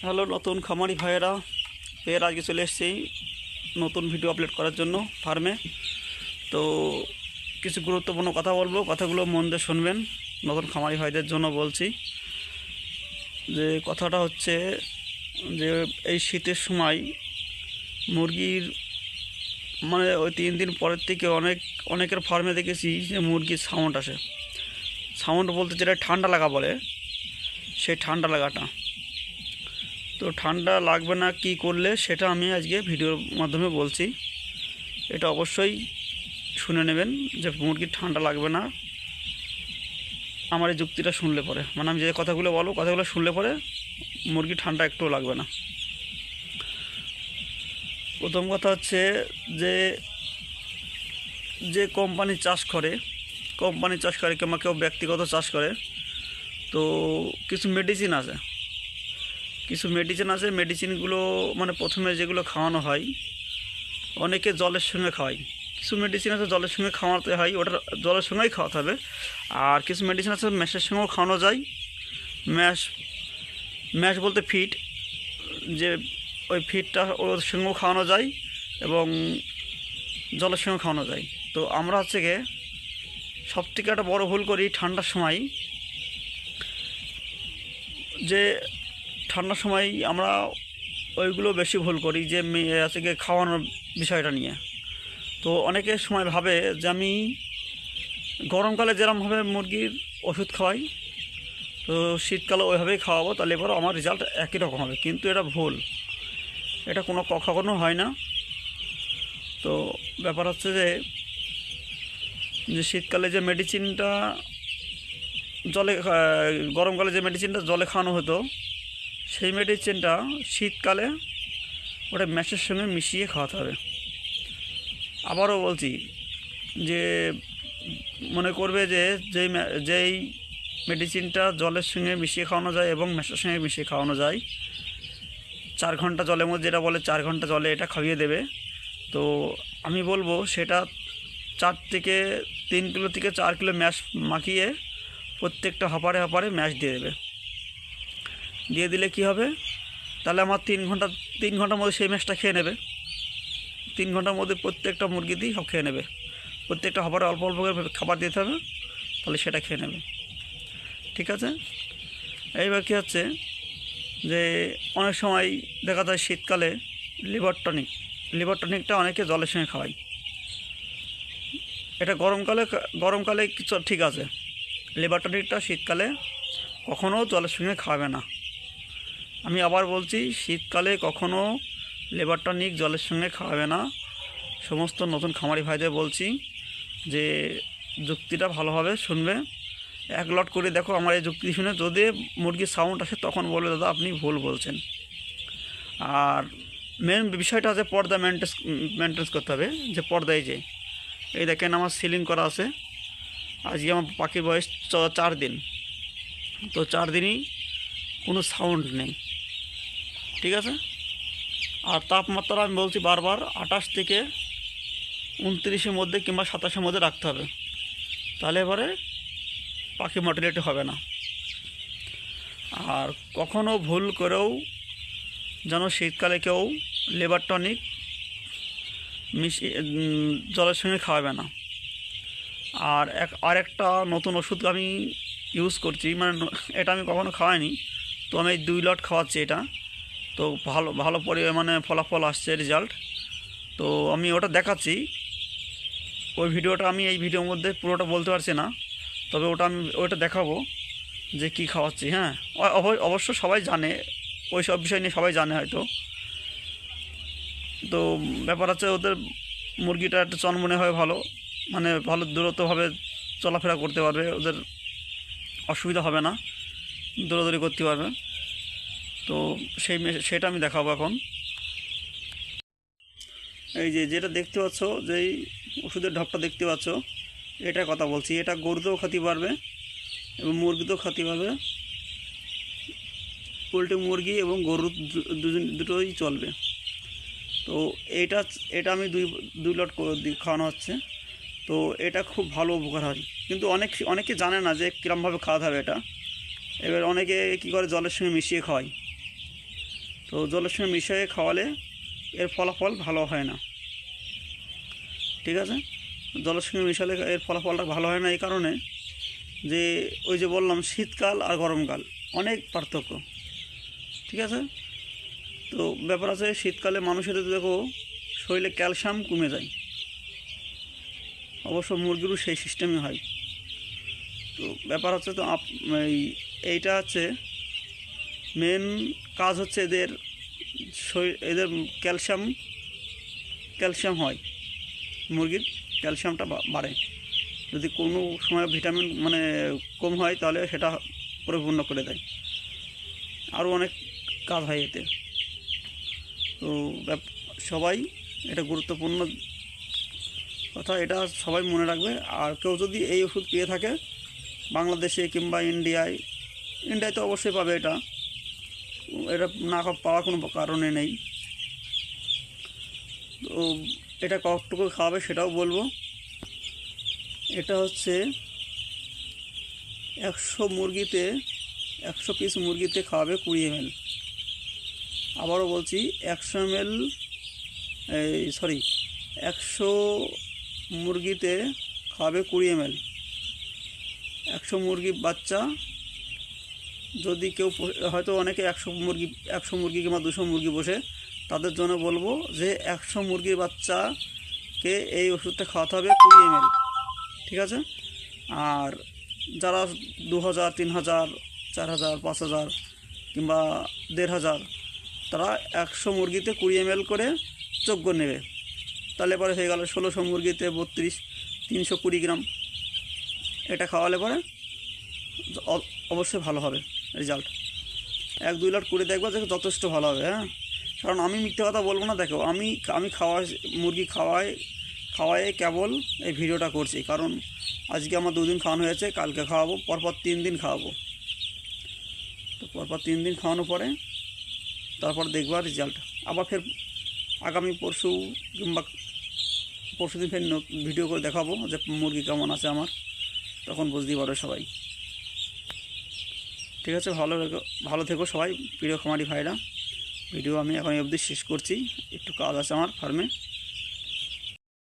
Hello নতুন খামারি ভাইয়েরা, ফের আজকে চলে এসেছি নতুন ভিডিও আপলোড করার জন্য ফার্মে। তো কিছু গুরুত্বপূর্ণ কথা বলবো, কথাগুলো মন দিয়ে শুনবেন। নতুন খামারি ভাইদের জন্য বলছি যে কথাটা হচ্ছে যে এই শীতের সময় মুরগির মানে ওই 3 দিন পরের থেকে অনেকের ফার্মে দেখেছি যে মুরগির সাউন্ড আসে। সাউন্ড বলতে যেটা ঠান্ডা লাগা বলে, সেই ঠান্ডা লাগাটা। তো ঠান্ডা লাগবে না কি করলে সেটা আমি আজকে ভিডিওর মাধ্যমে বলছি। এটা অবশ্যই শুনে নেবেন যে মুরগির ঠান্ডা লাগবে না আমার এই যুক্তিটা শুনলে পরে, মানে আমি যে কথাগুলো বলবো কথাগুলো শুনলে পরে মুরগি ঠান্ডা একটুও লাগবে না। প্রথম কথা হচ্ছে যে যে কোম্পানি চাষ করে কিংবা কেউ ব্যক্তিগত চাষ করে, তো কিছু মেডিসিন আছে মেডিসিনগুলো মানে প্রথমে যেগুলো খাওয়ানো হয়, অনেকে জলের সঙ্গে খাওয়ায়। কিছু মেডিসিন আছে জলের সঙ্গে খাওয়াতে হয়, ওটা জলের সঙ্গেই খাওয়াতে হবে। আর কিছু মেডিসিন আছে ম্যাশের সঙ্গেও খাওয়ানো যায়। ম্যাশ ম্যাশ বলতে ফিড, যে ওই ফিডটা ওর সঙ্গেও খাওয়ানো যায় এবং জলের সঙ্গেও খাওয়ানো যায়। তো আমরা হচ্ছে গিয়ে সবথেকে একটা বড় ভুল করি ঠান্ডার সময়, যে ঠান্ডার সময় আমরা ওইগুলো বেশি ভুল করি যে আছে গিয়ে খাওয়ানোর বিষয়টা নিয়ে। তো অনেকের সময় ভাবে যে আমি গরমকালে যেরকমভাবে মুরগির ওষুধ খাওয়াই, তো শীতকালে ওইভাবেই খাওয়াবো, তাহলে এবারও আমার রেজাল্ট একই রকম হবে। কিন্তু এটা ভুল, এটা কখনো হয় না। তো ব্যাপার হচ্ছে যে শীতকালে যে মেডিসিনটা গরমকালে যে মেডিসিনটা জলে খাওয়ানো হতো, সেই মেডিসিনটা শীতকালে ওটা ম্যাশের সঙ্গে মিশিয়ে খাওয়াতে হবে। আবারও বলছি যে মনে করবে যে যেই মেডিসিনটা জলের সঙ্গে মিশিয়ে খাওয়ানো যায় এবং ম্যাশের সঙ্গে মিশিয়ে খাওয়ানো যায়, 4 ঘন্টা জলের মধ্যে, যেটা বলে 4 ঘন্টা জলে এটা খাইয়ে দেবে। তো আমি বলবো সেটা 3 কিলো থেকে 4 কিলো ম্যাশ মাখিয়ে প্রত্যেকটা হাঁপারে ম্যাশ দিয়ে দিলে কি হবে, তাহলে আমার 3 ঘন্টার মধ্যে সেই ম্যাশটা খেয়ে নেবে। 3 ঘন্টার মধ্যে প্রত্যেকটা মুরগি দিয়ে সব খেয়ে নেবে। প্রত্যেকটা হাঁপারে অল্প অল্প করে খাবার দিতে হবে, তাহলে সেটা খেয়ে নেবে। ঠিক আছে। এইবার কী হচ্ছে যে অনেক সময় দেখা যায় শীতকালে লিভার টনিকটা অনেকে জলের সঙ্গে খাওয়ায়। এটা গরমকালে কিছু ঠিক আছে, লিভার টনিকটা শীতকালে কখনও জলের সঙ্গে খাওয়াবে না। আমি আবার বলছি, শীতকালে কখনও লিভার টনিক জলের সঙ্গে খাওয়াবে না। সমস্ত নতুন খামারি ভাইদের বলছি যে যুক্তিটা ভালোভাবে শুনবে, এক লট করে দেখো আমার এই যুক্তি শুনে যদি মুরগির সাউন্ড আসে তখন বলবে দাদা আপনি ভুল বলছেন। আর মেন বিষয়টা আছে পর্দা মেনটেন্স করতে হবে। যে পর্দায় যে এই দেখেন আমার সিলিং করা আছে, আজকে আমার পাখির বয়স 4 দিন, তো 4 দিনই কোনো সাউন্ড নেই। ঠিক আছে। আর তাপমাত্রা আমি বলছি বারবার 28 থেকে 29-এর মধ্যে কিংবা 27-এর মধ্যে রাখতে হবে, তাহলে এবারে পাখি মর্টালিটি হবে না। আর কখনও ভুল করেও যেন শীতকালে কেউ লিভার টনিক মিশিয়ে জলের সঙ্গে খাওয়াবে না। আর একটা নতুন ওষুধ আমি ইউজ করছি, মানে এটা আমি কখনো খাওয়াইনি, তো আমি 2 লট খাওয়াচ্ছি এটা। তো ভালো মানে ফলাফল আসছে, রেজাল্ট। তো আমি ওটা দেখাচ্ছি, ওই ভিডিওটা আমি এই ভিডিওর মধ্যে পুরোটা বলতে পারছি না, তবে ওটা দেখাবো যে কি খাওয়াচ্ছি। হ্যাঁ, অবশ্য সবাই জানে, ওই সব বিষয় নিয়ে সবাই জানে হয়তো। তো ব্যাপার হচ্ছে ওদের মুরগিটা একটু চনমনে হয় ভালো, মানে ভালো দূরত্বভাবে চলাফেরা করতে পারবে, ওদের অসুবিধা হবে না, দৌড়াদৌড়ি করতে পারবে। তো সেটা আমি দেখাবো এখন। এই যেটা দেখতে পাচ্ছ, যেই ওষুধের ঢপটা দেখতে পাচ্ছ, এটার কথা বলছি। এটা গরুতেও খেতে পারবে এবং মুরগিতেও খেতে পারবে, পোলট্রি মুরগি এবং গরু দুটোই চলবে। তো এটা আমি দুই লট খাওয়ানো হচ্ছে। তো এটা খুব ভালো উপকার হয়, কিন্তু অনেকে জানে না যে কীরকমভাবে খাওয়াতে হবে এটা। এবার অনেকে কী করে জলের সঙ্গে মিশিয়ে খাওয়ায়। তো জলের সঙ্গে মিশিয়ে খাওয়ালে এর ফলাফল ভালো হয় না, ঠিক আছে। জলের সঙ্গে মিশালে এর ফলাফলটা ভালো হয় না এই কারণে যে ওই যে বললাম শীতকাল আর গরমকাল অনেক পার্থক্য, ঠিক আছে। তো ব্যাপার আছে শীতকালে মানুষের দেখো শরীরে ক্যালসিয়াম কমে যায়, অবশ্য মুরগিরও সেই সিস্টেমই হয়। তো ব্যাপার হচ্ছে তো এইটা হচ্ছে মেন কাজ হচ্ছে এদের এদের ক্যালসিয়াম হয়, মুরগির ক্যালসিয়ামটা বাড়ে। যদি কোনো সময় ভিটামিন মানে কম হয় তাহলে সেটা পরিপূর্ণ করে দেয়, আরও অনেক কাজ হয় এতে। তো সবাই এটা গুরুত্বপূর্ণ কথা, এটা সবাই মনে রাখবে। আর কেউ যদি এই ওষুধ পেয়ে থাকে বাংলাদেশে কিংবা ইন্ডিয়ায় তো অবশ্যই পাবে, এটা না পাওয়ার কোনো কারণে নেই। তো এটা কতটুকু খাওয়াবে সেটাও বলবো। এটা হচ্ছে 100 পিস মুরগিতে খাওয়াবে 20 ml। আবারও বলছি 100 ml 100 মুরগিতে খাওয়াবে 20 ml। 100 মুরগি বাচ্চা যদি কেউ হয়তো অনেকে 100 মুরগি কিংবা 200 মুরগি বসে, তাদের জন্য বলবো যে 100 মুরগির বাচ্চাকে এই ওষুধটা খাওয়াতে হবে 20 ml, ঠিক আছে। আর যারা 2000, 3000, 4000, 5000 কিংবা 1500 তারা 100 মুরগিতে 20 ml করে যোগ্য নেবে, তাহলে পরে হয়ে গেল 1600 মুরগিতে 320 গ্রাম। এটা খাওয়ালে পরে অবশ্যই ভালো হবে রেজাল্ট। 1-2 লট করে দেখবো যে যথেষ্ট ভালো হবে, হ্যাঁ। কারণ আমি মিথ্যে কথা বলবো না, দেখো আমি মুরগি খাওয়াই কেবল এই ভিডিওটা করছি, কারণ আজকে আমার 2 দিন খাওয়ানো হয়েছে, কালকে খাওয়াবো, পরপর 3 দিন খাওয়াবো। তো পরপর 3 দিন খাওয়ানোর পরে তারপর দেখবা রেজাল্ট। আবার ফের আগামী পরশু কিংবা পরশুদিন ফের ভিডিও করে দেখাবো যে মুরগি কেমন আছে আমার, তখন বুঝতেই পারবে সবাই, ঠিক আছে। ভালো থেকো সবাই প্রিয় খামারি ভাইরা। ভিডিও আমি এখন অবধি শেষ করছি, একটু কাজ আছে আমার ফার্মে।